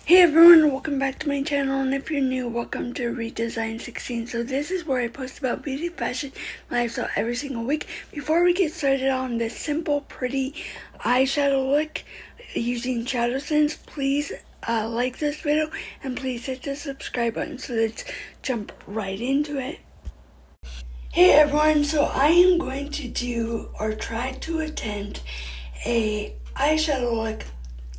Hey everyone, welcome back to my channel, and if you're new, welcome to Redesign 16. So this is where I post about beauty, fashion, lifestyle every single week. Before we get started on this simple, pretty eyeshadow look using shadow scents, please like this video and please hit the subscribe button. So let's jump right into it. Hey everyone, so I am going to do or try to attempt a eyeshadow look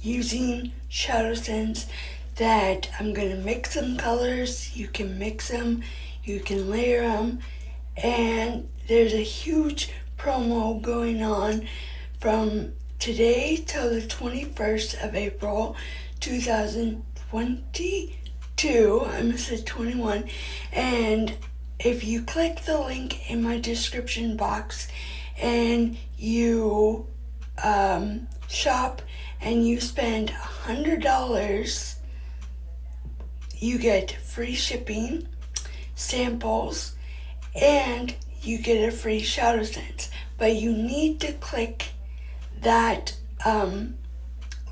using shadow scents that I'm going to mix some colors. You can mix them, you can layer them, and there's a huge promo going on from today till the 21st of April 2022. I almost said 21. And if you click the link in my description box and you shop and you spend $100, you get free shipping, samples, and you get a free shadow scent. But you need to click that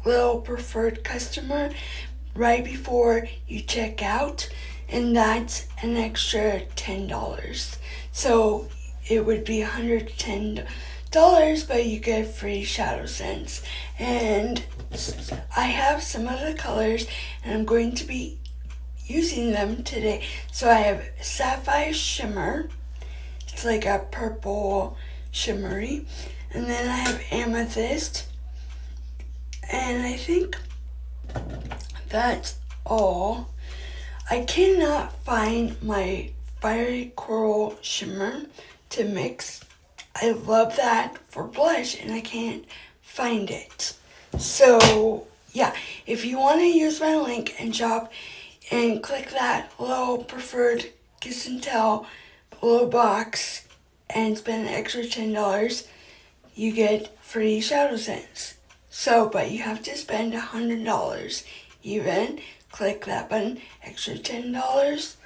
little preferred customer right before you check out, and that's an extra $10. So it would be $110, but you get free shadow scents. And I have some of the colors, and I'm going to be using them today. So I have Sapphire Shimmer. It's like a purple shimmery. And then I have Amethyst. And I think that's all. I cannot find my Fiery Coral Shimmer to mix. I love that for blush and I can't find it. So yeah, if you want to use my link and shop and click that little preferred kiss and tell little box and spend an extra $10, you get free shadow scents. So, but you have to spend $100 even. Click that button, extra $10.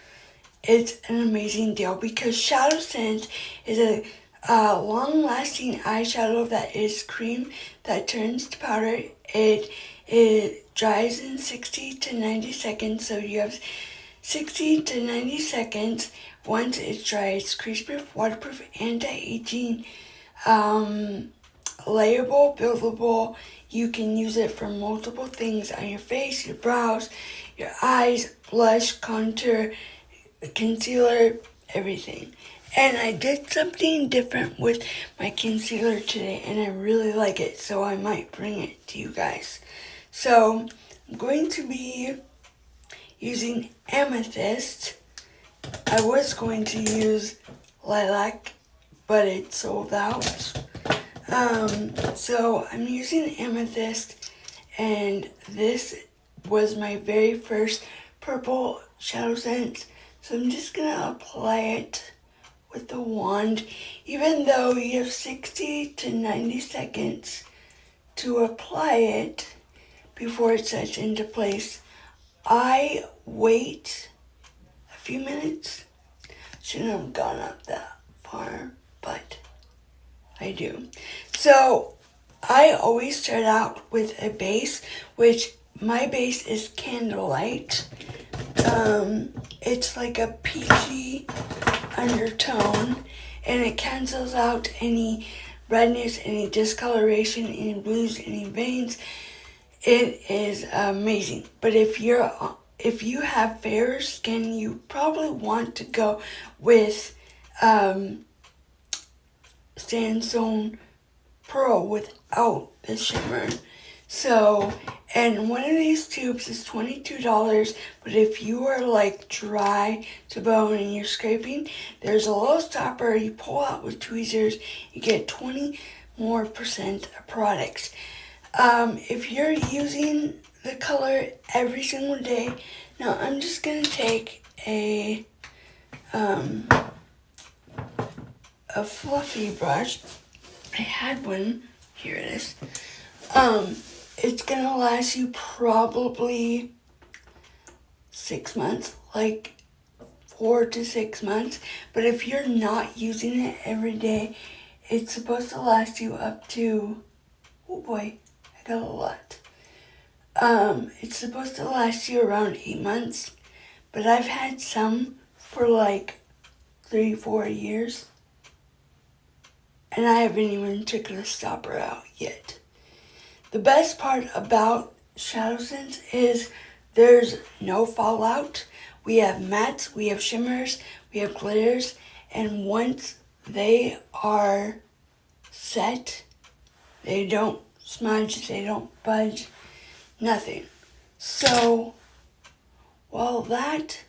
It's an amazing deal because shadow scent is a long-lasting eyeshadow that is cream that turns to powder. It dries in 60 to 90 seconds, so you have 60 to 90 seconds. Once it dries, crease-proof, waterproof, anti-aging, layable, buildable. You can use it for multiple things on your face, your brows, your eyes, blush, contour, concealer, everything. And I did something different with my concealer today, and I really like it, so I might bring it to you guys. So I'm going to be using Amethyst. I was going to use Lilac, but it sold out. So I'm using Amethyst, and this was my very first purple shadow scent. So I'm just gonna apply it with the wand, even though you have 60 to 90 seconds to apply it before it sets into place. I wait a few minutes. Shouldn't have gone up that far, but I do. So I always start out with a base, which my base is Candlelight. It's like a peachy undertone, and it cancels out any redness, any discoloration, any blues, any veins. It is amazing. But if you have fair skin, you probably want to go with Sandstone Pearl without the shimmer. So, and one of these tubes is $22, but if you are like dry to bone and you're scraping, there's a little stopper you pull out with tweezers, you get 20% more of products. If you're using the color every single day, now I'm just gonna take a fluffy brush. I had one, here it is. It's gonna last you probably 6 months, like 4 to 6 months. But if you're not using it every day, it's supposed to last you up to, oh boy, I got a lot. It's supposed to last you around 8 months, but I've had some for like 3-4 years, and I haven't even taken the stopper out yet. The best part about Shadow Sense is there's no fallout. We have mattes, we have shimmers, we have glitters, and once they are set, they don't smudge, they don't budge, nothing. So, while that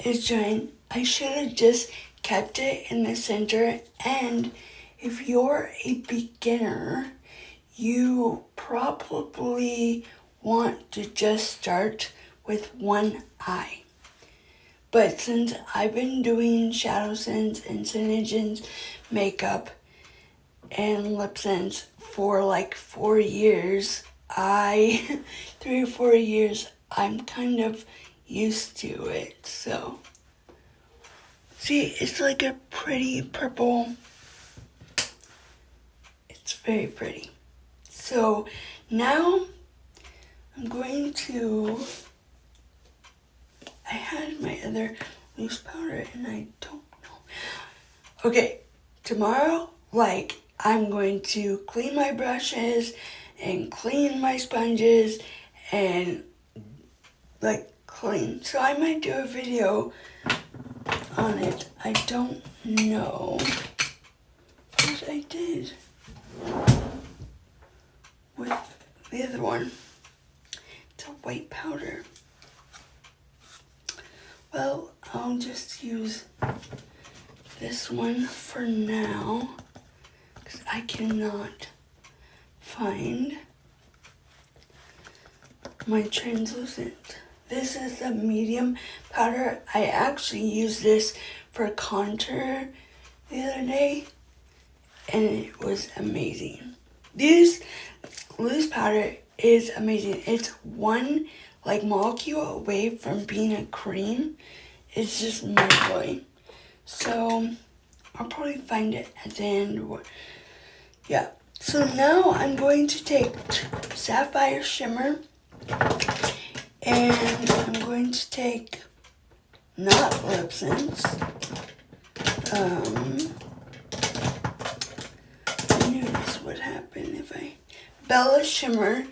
is drying, I should have just kept it in the center. And if you're a beginner, you probably want to just start with one eye. But since I've been doing Shadow Sense and Synergens makeup and lip sense for like 4 years, 3 or 4 years, I'm kind of used to it. So, see, it's like a pretty purple. It's very pretty. So now I'm going to, I had my other loose powder and I don't know. Okay, tomorrow, I'm going to clean my brushes and clean my sponges and clean. So I might do a video on it. I don't know what I did with the other one. It's a white powder. Well, I'll just use this one for now because I cannot find my translucent. This is a medium powder. I actually used this for contour the other day and it was amazing. This loose powder is amazing. It's one molecule away from being a cream. It's just mind-blowing. So I'll probably find it at the end. Yeah. So now I'm going to take Sapphire Shimmer and I'm going to take not Lip Sense. I knew this would happen if I Bella Shimmer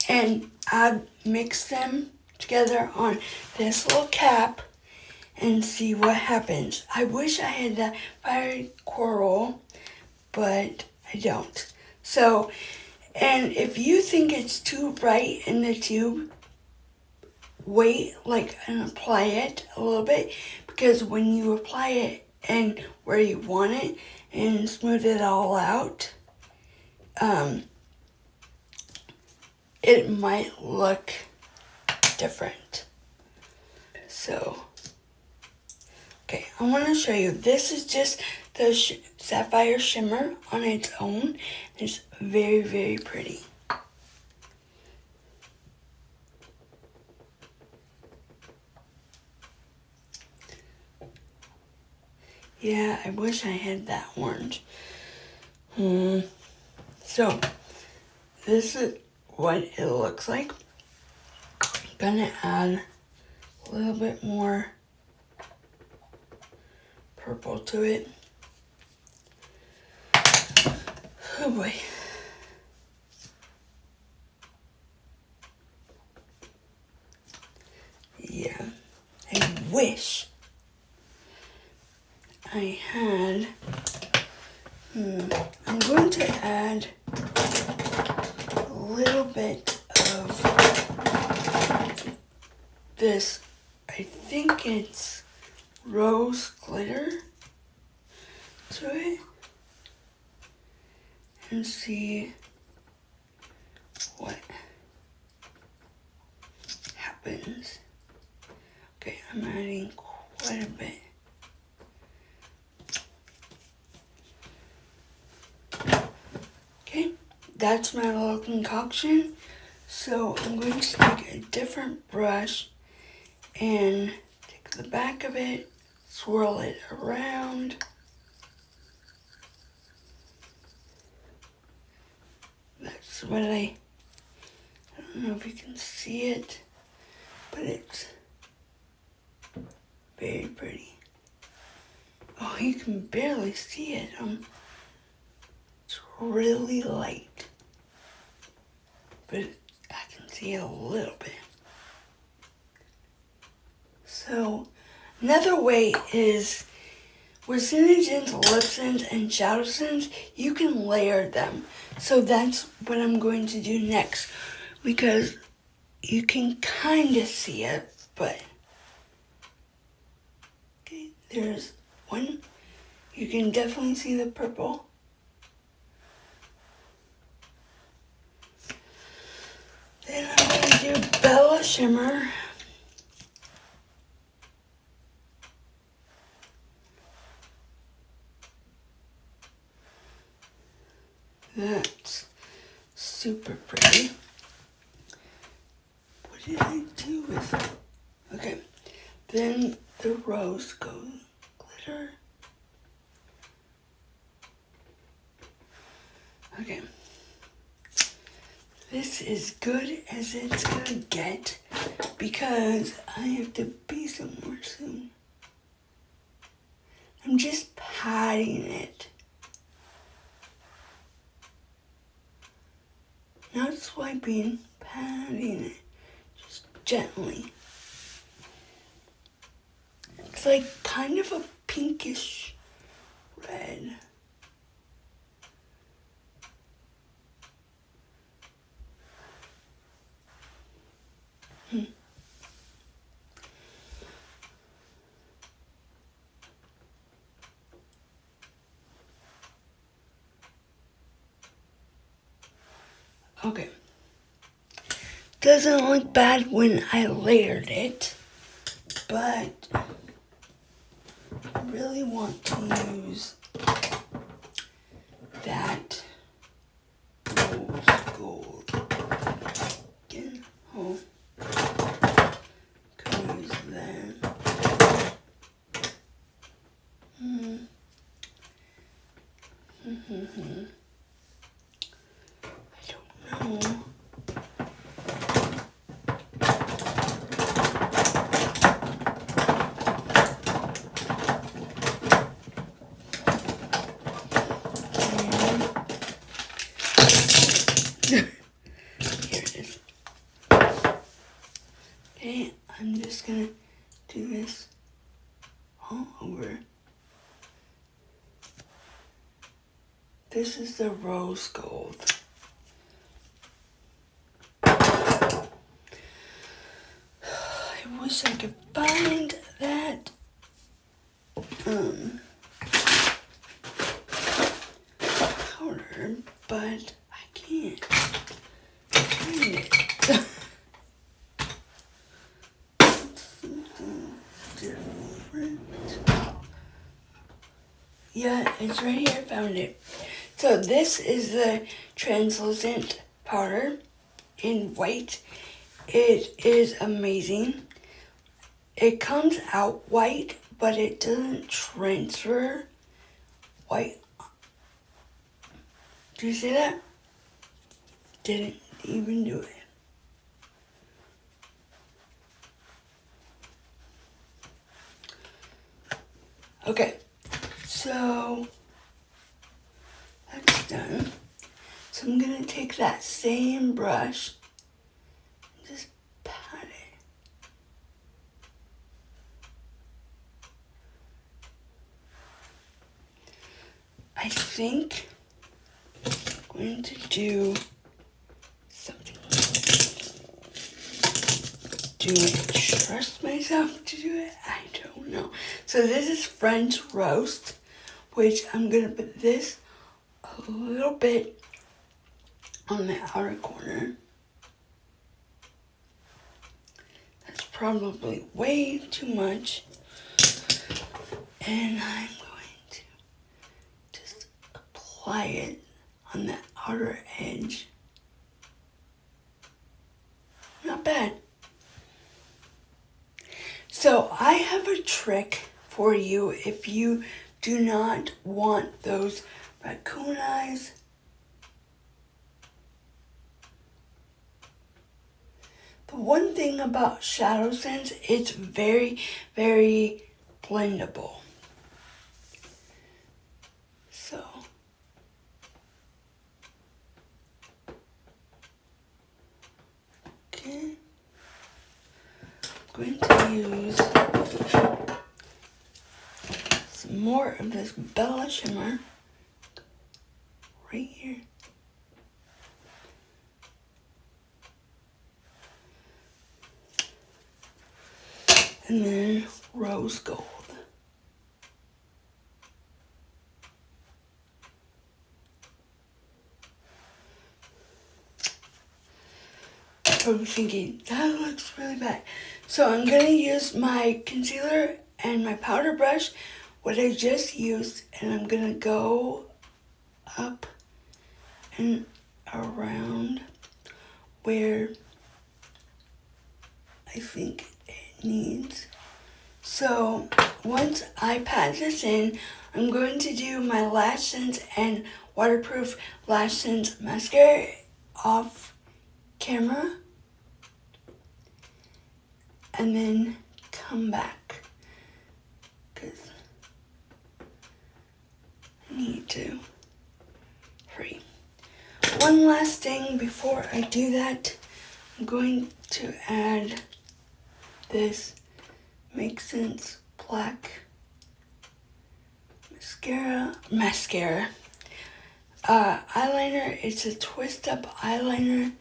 and I'd mix them together on this little cap and see what happens. I wish I had that fiery coral, but I don't. So, and if you think it's too bright in the tube, wait and apply it a little bit, because when you apply it and where you want it and smooth it all out, it might look different. So, okay, I want to show you. This is just the Sapphire Shimmer on its own. It's very, very pretty. Yeah, I wish I had that orange. So, this is what it looks like. I'm gonna add a little bit more purple to it. Oh boy. Yeah, I wish I had, I'm going to add a little bit of this, I think it's rose glitter to it, and see what happens. Okay, I'm adding quite a bit. Okay, that's my little concoction. So I'm going to take a different brush and take the back of it, swirl it around. That's what I don't don't know if you can see it, but it's very pretty. Oh, you can barely see it. It's really light, but I can see it a little bit. So, another way is with Synergens, lip tints, and shadow tints, you can layer them. So that's what I'm going to do next, because you can kind of see it, but okay, there's one. You can definitely see the purple. Then I'm going to do Bella Shimmer. That's super pretty. What did I do with it? Okay, then the rose gold glitter. Okay, this is good as it's gonna get because I have to be somewhere soon. I'm just patting it. Not swiping, patting it, just gently. It's like kind of a pinkish red. Okay. Doesn't look bad when I layered it, but I really want to use that rose gold again. Oh, could use that. I don't know. Here it is. Okay, I'm just gonna do this all over. This is the rose gold. I wish I could find that powder, but I can't find it. Something different. Yeah, it's right here. I found it. So this is the translucent powder in white. It is amazing. It comes out white, but it doesn't transfer white. Do you see that? Didn't even do it. Okay, so that's done. So I'm gonna take that same brush and just pat it. I think I'm going to do something. Do I trust myself to do it? I don't know. So this is French roast, which I'm gonna put this a little bit on the outer corner. That's probably way too much. And I'm going to just apply it on the outer edge. Not bad. So I have a trick for you if you do not want those raccoon eyes. The one thing about Shadow Sense, it's very, very blendable. So, okay, I'm going to use some more of this Bella shimmer right here. And then rose gold. I was thinking, that looks really bad. So I'm going to use my concealer and my powder brush, what I just used, and I'm going to go up and around where I think it needs. So once I pat this in, I'm going to do my Lash Sense and Waterproof Lash Sense mascara off camera, and then come back because I need to hurry. One last thing before I do that, I'm going to add this Make Sense black mascara eyeliner. It's a twist up eyeliner.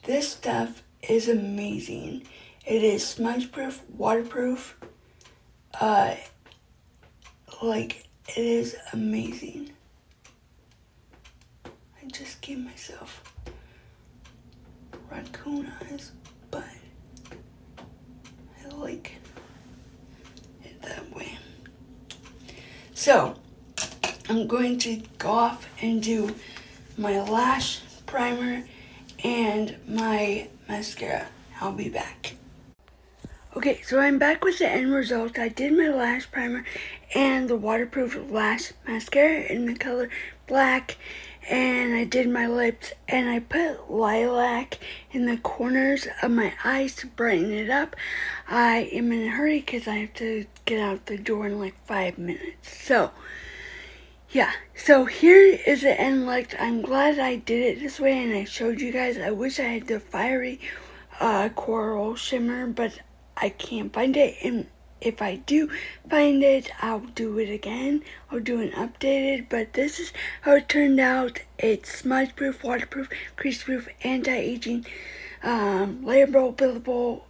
This stuff is amazing. It is smudge proof, waterproof. Like, it is amazing. I just gave myself raccoon eyes, but I like it that way. So, I'm going to go off and do my lash primer and my mascara. I'll be back. Okay, so I'm back with the end result. I did my lash primer and the waterproof lash mascara in the color black, and I did my lips, and I put lilac in the corners of my eyes to brighten it up. I am in a hurry because I have to get out the door in like 5 minutes. So, yeah, so here is the end look. I'm glad I did it this way and I showed you guys. I wish I had the fiery coral shimmer, but I can't find it, and if I do find it, I'll do it again. I'll do an updated, but this is how it turned out. It's smudge proof, waterproof, crease proof, anti-aging, layerable, buildable.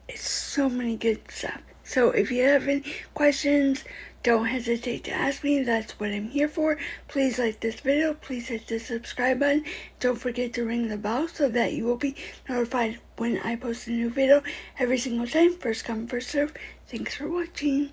It's so many good stuff. So if you have any questions, don't hesitate to ask me. That's what I'm here for. Please like this video. Please hit the subscribe button. Don't forget to ring the bell so that you will be notified when I post a new video every single time. First come, first serve. Thanks for watching.